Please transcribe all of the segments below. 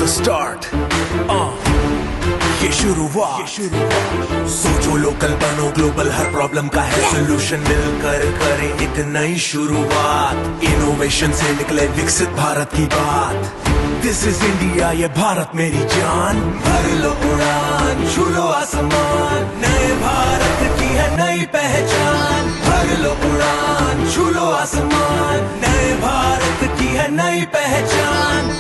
Start ये शुरुआत सोचो लोकल बनो ग्लोबल, हर प्रॉब्लम का है सोल्यूशन, मिलकर करें एक नई शुरुआत। इनोवेशन से निकले विकसित भारत की बात। दिस इज इंडिया, ये भारत मेरी जान। भर लो उड़ान, छू लो आसमान, नए भारत की है नई पहचान। भर लो उड़ान, छू लो आसमान, नए भारत की है नई पहचान।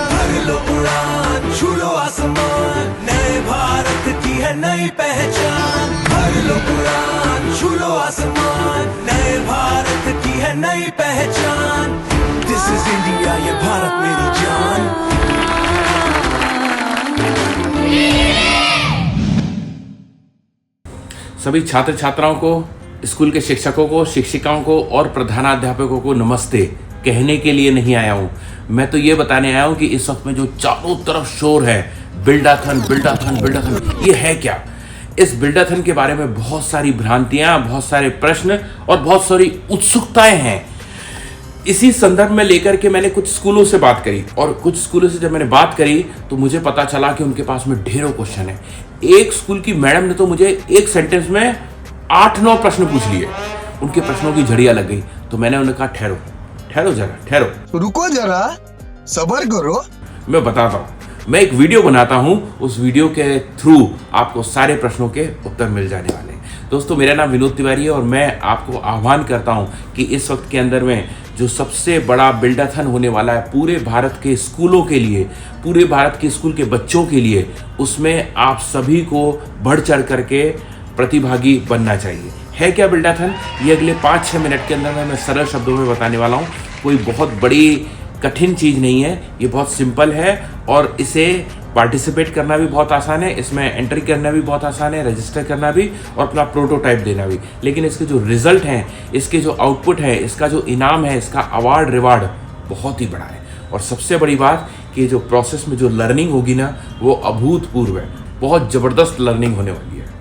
भर लो उड़ान, छू लो आसमान, नए भारत की है नई पहचान। भर लो उड़ान, छू लो आसमान, नए भारत की है नई पहचान। दिस इज इंडिया, ये भारत मेरी जान। सभी छात्र छात्राओं को, स्कूल के शिक्षकों को, शिक्षिकाओं को और प्रधानाध्यापकों को नमस्ते कहने के लिए नहीं आया हूँ। मैं तो ये बताने आया हूँ कि इस वक्त में जो चारों तरफ शोर है, बिल्डाथन बिल्डाथन बिल्डाथन, ये है क्या? इस बिल्डाथन के बारे में बहुत सारी भ्रांतियां, बहुत सारे प्रश्न और बहुत सारी उत्सुकताएं हैं। इसी संदर्भ में लेकर के मैंने कुछ स्कूलों से बात करी, और कुछ स्कूलों से जब मैंने बात करी तो मुझे पता चला कि उनके पास में ढेरों क्वेश्चन है। एक स्कूल की मैडम ने तो मुझे एक सेंटेंस में 8-9 प्रश्न पूछ लिए। उनके प्रश्नों की झड़ियां लग गई। तो मैंने उन्हें कहा ठहरो जरा, ठहरो, रुको जरा, सब्र करो, मैं बताता हूँ। मैं एक वीडियो बनाता हूँ, उस वीडियो के थ्रू आपको सारे प्रश्नों के उत्तर मिल जाने वाले हैं। दोस्तों, मेरा नाम विनोद तिवारी है और मैं आपको आह्वान करता हूँ कि इस वक्त के अंदर में जो सबसे बड़ा बिल्डाथन होने वाला है पूरे भारत के स्कूलों के लिए, पूरे भारत के स्कूल के बच्चों के लिए, उसमें आप सभी को बढ़ चढ़ करके प्रतिभागी बनना चाहिए। है क्या बिल्डाथन? ये अगले 5-6 मिनट के अंदर मैं सरल शब्दों में बताने वाला हूँ। कोई बहुत बड़ी कठिन चीज़ नहीं है, ये बहुत सिंपल है और इसे पार्टिसिपेट करना भी बहुत आसान है, इसमें एंट्री करना भी बहुत आसान है, रजिस्टर करना भी और अपना प्रोटोटाइप देना भी। लेकिन इसके जो रिजल्ट हैं, इसके जो आउटपुट है, इसका जो इनाम है, इसका अवार्ड रिवार्ड बहुत ही बड़ा है। और सबसे बड़ी बात कि जो प्रोसेस में जो लर्निंग होगी ना, वो अभूतपूर्व है, बहुत ज़बरदस्त लर्निंग होने वाली है।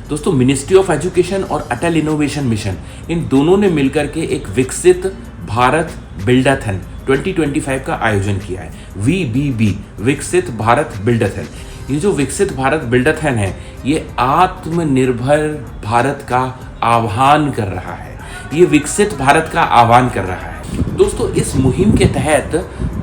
दोस्तों, मिनिस्ट्री ऑफ एजुकेशन और अटल इनोवेशन मिशन, इन दोनों ने मिलकर के एक विकसित भारत बिल्डाथन 2025 का आयोजन किया है। VBB, विकसित भारत बिल्डाथन। ये जो विकसित भारत बिल्डाथन है, ये आत्मनिर्भर भारत का आह्वान कर रहा है। ये विकसित भारत का आह्वान कर रहा है। दोस्तों, इस मुहिम के तहत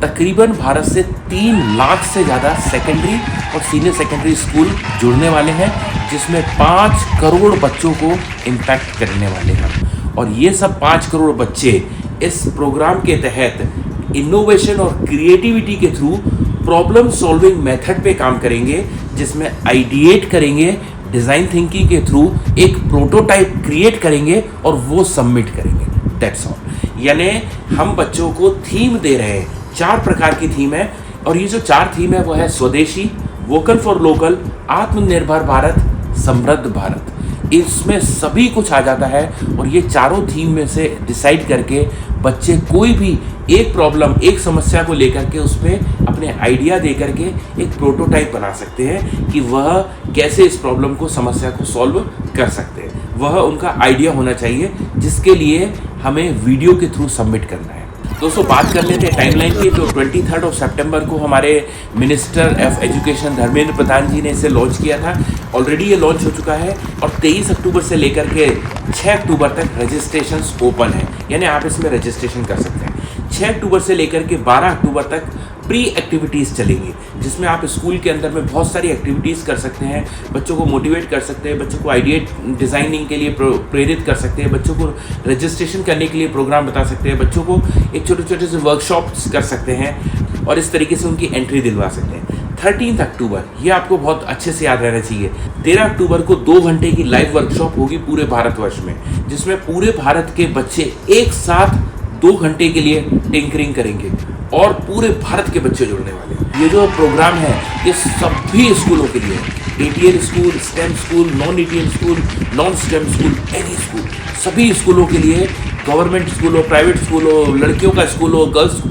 तकरीबन भारत से 3 लाख से ज़्यादा सेकेंडरी और सीनियर सेकेंडरी स्कूल जुड़ने वाले हैं, जिसमें 5 करोड़ बच्चों को इम्पैक्ट करने वाले हैं। और ये सब 5 करोड़ बच्चे इस प्रोग्राम के तहत इनोवेशन और क्रिएटिविटी के थ्रू प्रॉब्लम सॉल्विंग मेथड पे काम करेंगे, जिसमें आइडिएट करेंगे, डिज़ाइन थिंकिंग के थ्रू एक प्रोटोटाइप क्रिएट करेंगे और वो सबमिट करेंगे। That's all. यानी हम बच्चों को थीम दे रहे हैं, 4 प्रकार की थीम है। और ये जो 4 थीम है वो है स्वदेशी, वोकल फॉर लोकल, आत्मनिर्भर भारत, समृद्ध भारत। इसमें सभी कुछ आ जाता है और ये चारों थीम में से डिसाइड करके बच्चे कोई भी एक प्रॉब्लम, एक समस्या को लेकर के उस पर अपने आइडिया दे करके एक प्रोटोटाइप बना सकते हैं कि वह कैसे इस प्रॉब्लम को, समस्या को सॉल्व कर सकते हैं। वह उनका आइडिया होना चाहिए, जिसके लिए हमें वीडियो के थ्रू सबमिट करना है। दोस्तों, बात कर लेते हैं टाइमलाइन की। तो 23 सितंबर को हमारे minister of education Dharmendra Pradhan जी ने इसे लॉन्च किया था। ऑलरेडी ये लॉन्च हो चुका है और 23 अक्टूबर से लेकर के 6 अक्टूबर तक रजिस्ट्रेशंस ओपन है, यानी आप इसमें रजिस्ट्रेशन कर सकते हैं। 6 अक्टूबर से लेकर के 12 अक्टूबर तक प्री एक्टिविटीज़ चलेंगी, जिसमें आप स्कूल के अंदर में बहुत सारी एक्टिविटीज़ कर सकते हैं, बच्चों को मोटिवेट कर सकते हैं, बच्चों को आइडिया डिज़ाइनिंग के लिए प्रेरित कर सकते हैं, बच्चों को रजिस्ट्रेशन करने के लिए प्रोग्राम बता सकते हैं, बच्चों को एक छोटे से वर्कशॉप्स कर सकते हैं और इस तरीके से उनकी एंट्री दिलवा सकते हैं। 13 अक्टूबर, ये आपको बहुत अच्छे से याद रहना चाहिए। 13 अक्टूबर को 2 घंटे की लाइव वर्कशॉप होगी पूरे भारतवर्ष में, जिसमें पूरे भारत के बच्चे एक साथ 2 घंटे के लिए टिंकरिंग करेंगे और पूरे भारत के बच्चे जुड़ने वाले हैं। ये जो प्रोग्राम है ये सभी स्कूलों के लिए है। ATL school, stem school, non ATL school, non stem school, any school, सभी स्कूलों के लिए, गवर्नमेंट स्कूल हो, प्राइवेट स्कूल हो, लड़कियों का स्कूल हो, गर्ल्स,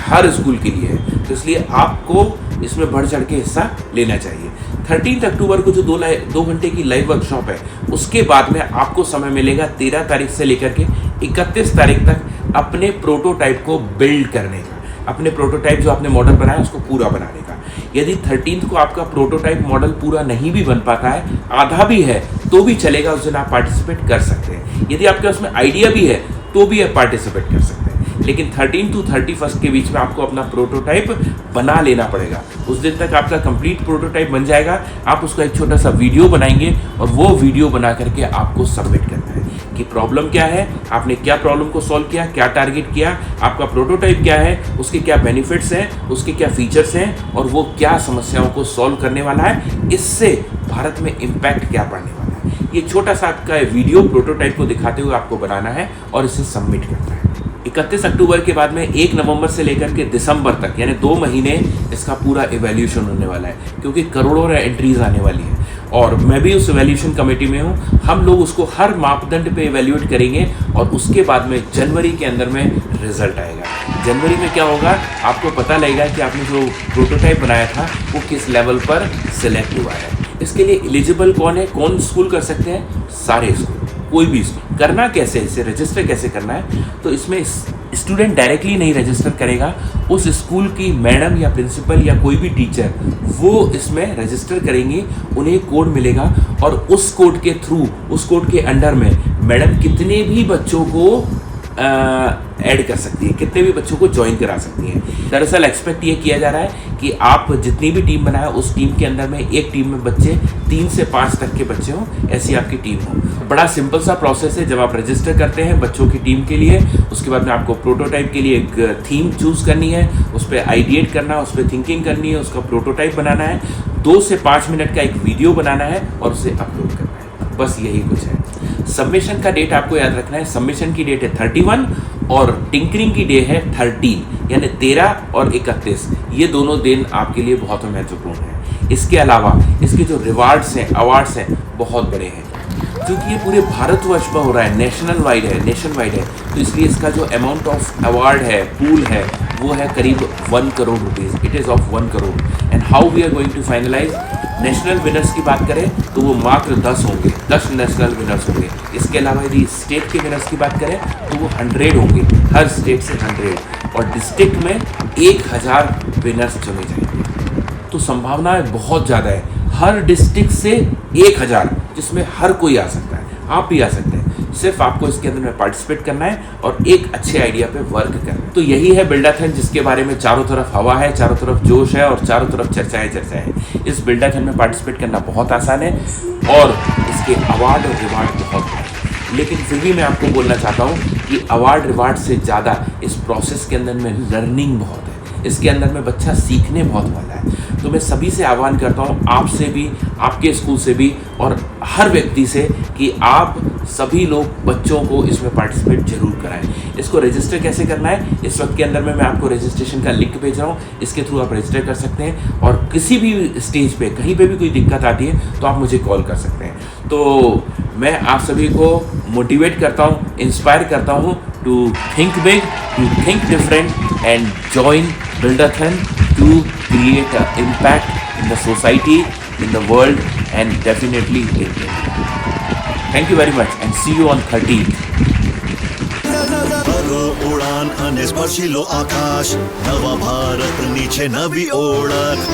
हर स्कूल के लिए है। तो इसलिए आपको इसमें बढ़ चढ़ के हिस्सा लेना चाहिए। 13 अक्टूबर को जो 2 घंटे की लाइव वर्कशॉप है, उसके बाद में आपको समय मिलेगा 13 तारीख से लेकर के 31 तारीख तक अपने प्रोटोटाइप को बिल्ड करने का, अपने प्रोटोटाइप जो आपने मॉडल बनाया उसको पूरा बनाने का। यदि 13 को आपका प्रोटोटाइप मॉडल पूरा नहीं भी बन पाता है, आधा भी है तो भी चलेगा, उस दिन आप पार्टिसिपेट कर सकते हैं। यदि आपके उसमें आइडिया भी है तो भी आप पार्टिसिपेट कर सकते हैं, लेकिन 13 to 31 के बीच में आपको अपना प्रोटोटाइप बना लेना पड़ेगा। उस दिन तक आपका कंप्लीट प्रोटोटाइप बन जाएगा, आप उसका एक छोटा सा वीडियो बनाएंगे और वो वीडियो बना करके आपको सबमिट करना है कि प्रॉब्लम क्या है, आपने क्या प्रॉब्लम को सॉल्व किया, क्या टारगेट किया, आपका प्रोटोटाइप क्या है, उसके क्या बेनिफिट्स हैं, उसके क्या फीचर्स हैं और वो क्या समस्याओं को सॉल्व करने वाला है, इससे भारत में इम्पैक्ट क्या पड़ने वाला है। ये छोटा सा आपका वीडियो प्रोटोटाइप को दिखाते हुए आपको बनाना है और इसे सबमिट करना है। 31 अक्टूबर के बाद में 1 नवंबर से लेकर के दिसंबर तक यानी 2 महीने इसका पूरा इवैल्यूएशन होने वाला है, क्योंकि करोड़ों एंट्रीज आने वाली है और मैं भी उस इवैल्यूएशन कमेटी में हूँ। हम लोग उसको हर मापदंड पे इवैल्यूएट करेंगे और उसके बाद में जनवरी के अंदर में रिजल्ट आएगा। जनवरी में क्या होगा, आपको पता लगेगा कि आपने जो प्रोटोटाइप बनाया था वो किस लेवल पर सिलेक्ट हुआ है। इसके लिए एलिजिबल कौन है, कौन स्कूल कर सकते हैं, सारे स्कूल, कोई भी स्कूल। करना कैसे, इसे रजिस्टर कैसे करना है, तो इसमें स्टूडेंट डायरेक्टली नहीं रजिस्टर करेगा, उस स्कूल की मैडम या प्रिंसिपल या कोई भी टीचर वो इसमें रजिस्टर करेंगे, उन्हें कोड मिलेगा और उस कोड के थ्रू, उस कोड के अंडर में मैडम कितने भी बच्चों को ऐड कर सकती है, कितने भी बच्चों को ज्वाइन करा सकती हैं। दरअसल एक्सपेक्ट ये किया जा रहा है कि आप जितनी भी टीम बनाए उस टीम के अंदर में एक टीम में बच्चे 3 से 5 तक के बच्चे हों, ऐसी आपकी टीम हो। बड़ा सिंपल सा प्रोसेस है। जब आप रजिस्टर करते हैं बच्चों की टीम के लिए, उसके बाद में आपको प्रोटोटाइप के लिए एक थीम चूज़ करनी है, उस पर आइडिएट करना है, उस पर थिंकिंग करनी है, उसका प्रोटोटाइप बनाना है, 2 से 5 मिनट का एक वीडियो बनाना है और उसे अपलोड करना है। बस यही कुछ है। सबमिशन का डेट आपको याद रखना है, सबमिशन की डेट है 31 और टिंकरिंग की डे है 13, यानी 13 और 31। ये दोनों दिन आपके लिए बहुत महत्वपूर्ण है। इसके अलावा इसके जो रिवार्ड्स हैं, अवार्ड्स हैं, बहुत बड़े हैं, क्योंकि ये पूरे भारतवर्ष में हो रहा है, नेशन वाइड है, तो इसलिए इसका जो अमाउंट ऑफ अवार्ड है, पूल है, वो है करीब 1 crore rupees. It is of 1 crore. And how we are going to finalise. National winners की बात करें तो वो मात्र 10 होंगे, 10 नेशनल विनर्स होंगे। इसके अलावा यदि स्टेट के विनर्स की बात करें तो वो 100 होंगे, हर स्टेट से 100, और डिस्ट्रिक्ट में 1000 विनर्स चुने जाएंगे। तो संभावनाएं बहुत ज़्यादा है, हर डिस्ट्रिक्ट से 1000, जिसमें हर कोई आ सकता है, आप भी आ सकते हैं। सिर्फ आपको इसके अंदर में पार्टिसिपेट करना है और एक अच्छे आइडिया पे वर्क करना है। तो यही है बिल्डाथन, जिसके बारे में चारों तरफ हवा है, चारों तरफ जोश है और चारों तरफ चर्चाएं हैं। इस बिल्डाथन में पार्टिसिपेट करना बहुत आसान है और इसके अवार्ड और रिवार्ड बहुत है। लेकिन फिर भी मैं आपको बोलना चाहता हूँ कि अवार्ड रिवार्ड से ज़्यादा इस प्रोसेस के अंदर में लर्निंग बहुत है, इसके अंदर में बच्चा सीखने बहुत वाला है। तो मैं सभी से आह्वान करता हूँ, आपसे भी, आपके स्कूल से भी और हर व्यक्ति से, कि आप सभी लोग बच्चों को इसमें पार्टिसिपेट जरूर कराएं। इसको रजिस्टर कैसे करना है, इस वक्त के अंदर में मैं आपको रजिस्ट्रेशन का लिंक भेज रहा हूँ, इसके थ्रू आप रजिस्टर कर सकते हैं और किसी भी स्टेज पे कहीं पे भी कोई दिक्कत आती है तो आप मुझे कॉल कर सकते हैं। तो मैं आप सभी को मोटिवेट करता हूँ, इंस्पायर करता हूँ to think big, to think different and join Buildathon to create an impact in the society, in the world, and definitely in India. Thank you very much and see you on 13th. भरो उडान आणि स्पर्शिलो आकाश, नवा भारत नीचे नवी ओळख.